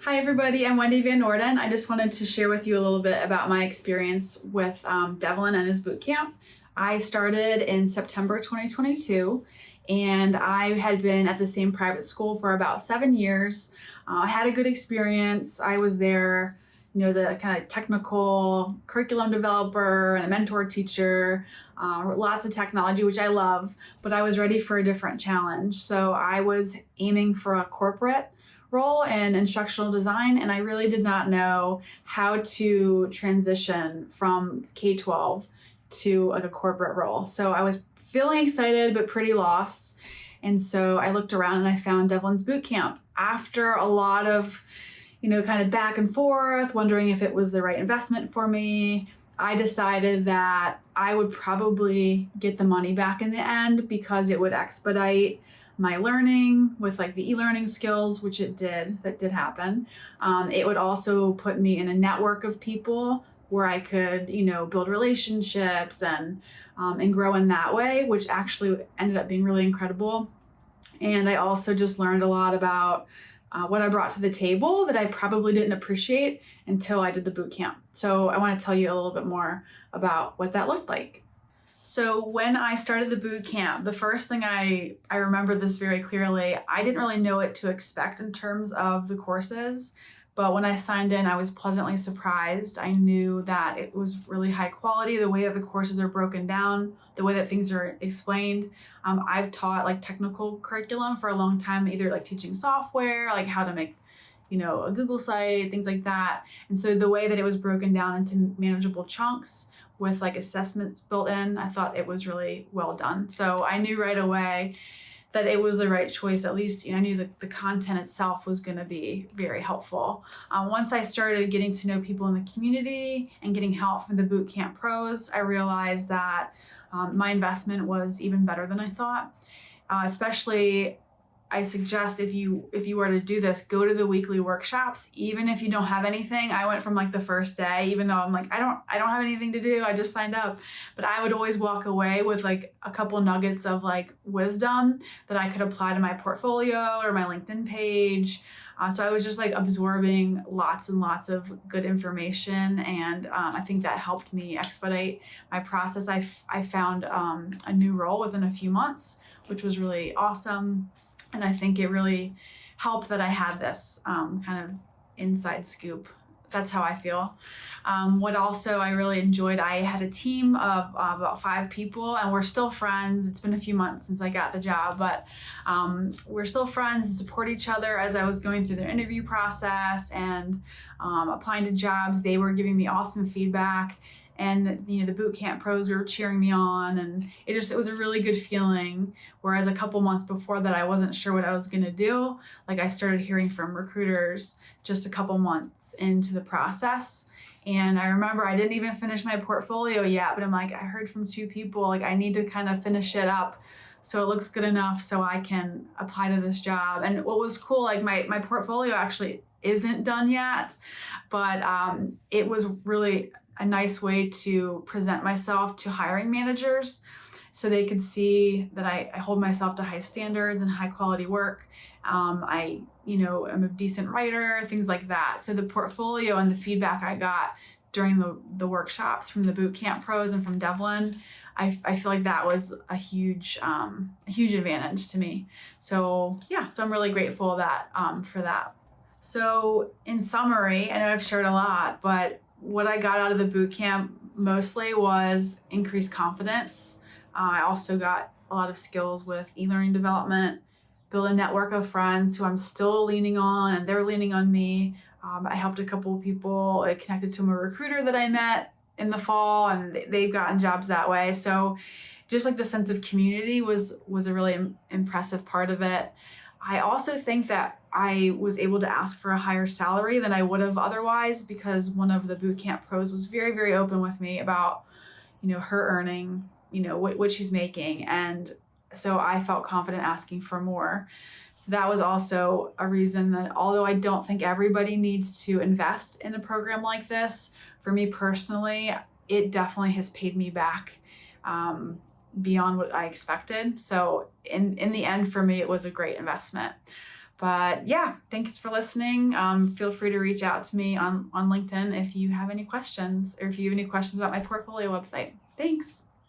Hi everybody, I'm Wendy Van Norden. I just wanted to share with you a little bit about my experience with Devlin and his bootcamp. I started in September 2022 and I had been at the same private school for about 7 years. I had a good experience. I was there, as a kind of technical curriculum developer and a mentor teacher, lots of technology, which I love, but I was ready for a different challenge. So I was aiming for a corporate role in instructional design, and I really did not know how to transition from K-12 to like a corporate role. So I was feeling excited but pretty lost. And so I looked around and I found Devlin's Bootcamp. After a lot of, kind of back and forth, wondering if it was the right investment for me, I decided that I would probably get the money back in the end because it would expedite my learning with like the e-learning skills, which that did happen. It would also put me in a network of people where I could, build relationships and grow in that way, which actually ended up being really incredible. And I also just learned a lot about what I brought to the table that I probably didn't appreciate until I did the boot camp. So I want to tell you a little bit more about what that looked like. So when I started the boot camp, the first thing I remember this very clearly, I didn't really know what to expect in terms of the courses, but when I signed in, I was pleasantly surprised. I knew that it was really high quality, the way that the courses are broken down, the way that things are explained. I've taught like technical curriculum for a long time, either like teaching software, like how to make a Google site, things like that. And so the way that it was broken down into manageable chunks with like assessments built in, I thought it was really well done. So I knew right away that it was the right choice. At least I knew that the content itself was going to be very helpful. Once I started getting to know people in the community and getting help from the Bootcamp pros, I realized that my investment was even better than I thought. Especially, I suggest if you were to do this, go to the weekly workshops, even if you don't have anything. I went from like the first day, even though I'm like, I don't have anything to do. I just signed up. But I would always walk away with like a couple nuggets of like wisdom that I could apply to my portfolio or my LinkedIn page. So I was just like absorbing lots and lots of good information. And I think that helped me expedite my process. I found a new role within a few months, which was really awesome. And I think it really helped that I had this kind of inside scoop. That's how I feel. What also I really enjoyed, I had a team of about 5 people, and we're still friends. It's been a few months since I got the job, but we're still friends and support each other. As I was going through their interview process and applying to jobs, they were giving me awesome feedback. And the Bootcamp pros were cheering me on, and it was a really good feeling. Whereas a couple months before that, I wasn't sure what I was gonna do. Like I started hearing from recruiters just a couple months into the process. And I remember I didn't even finish my portfolio yet, but I'm like, I heard from 2 people, like I need to kind of finish it up so it looks good enough so I can apply to this job. And what was cool, like my portfolio actually isn't done yet, but it was really a nice way to present myself to hiring managers so they could see that I hold myself to high standards and high quality work. I'm a decent writer, things like that. So the portfolio and the feedback I got during the workshops from the Bootcamp pros and from Devlin, I feel like that was a huge advantage to me. So yeah, so I'm really grateful for that. So in summary, I know I've shared a lot, but what I got out of the bootcamp mostly was increased confidence. I also got a lot of skills with e-learning development, build a network of friends who I'm still leaning on and they're leaning on me. I helped a couple of people. I connected to a recruiter that I met in the fall, and they've gotten jobs that way. So just like the sense of community was a really impressive part of it. I also think that I was able to ask for a higher salary than I would have otherwise, because one of the bootcamp pros was very, very open with me about, her earning, what she's making. And so I felt confident asking for more. So that was also a reason that, although I don't think everybody needs to invest in a program like this, for me personally, it definitely has paid me back beyond what I expected. So in the end, for me, it was a great investment. But yeah, thanks for listening. Feel free to reach out to me on LinkedIn if you have any questions, or if you have any questions about my portfolio website. Thanks.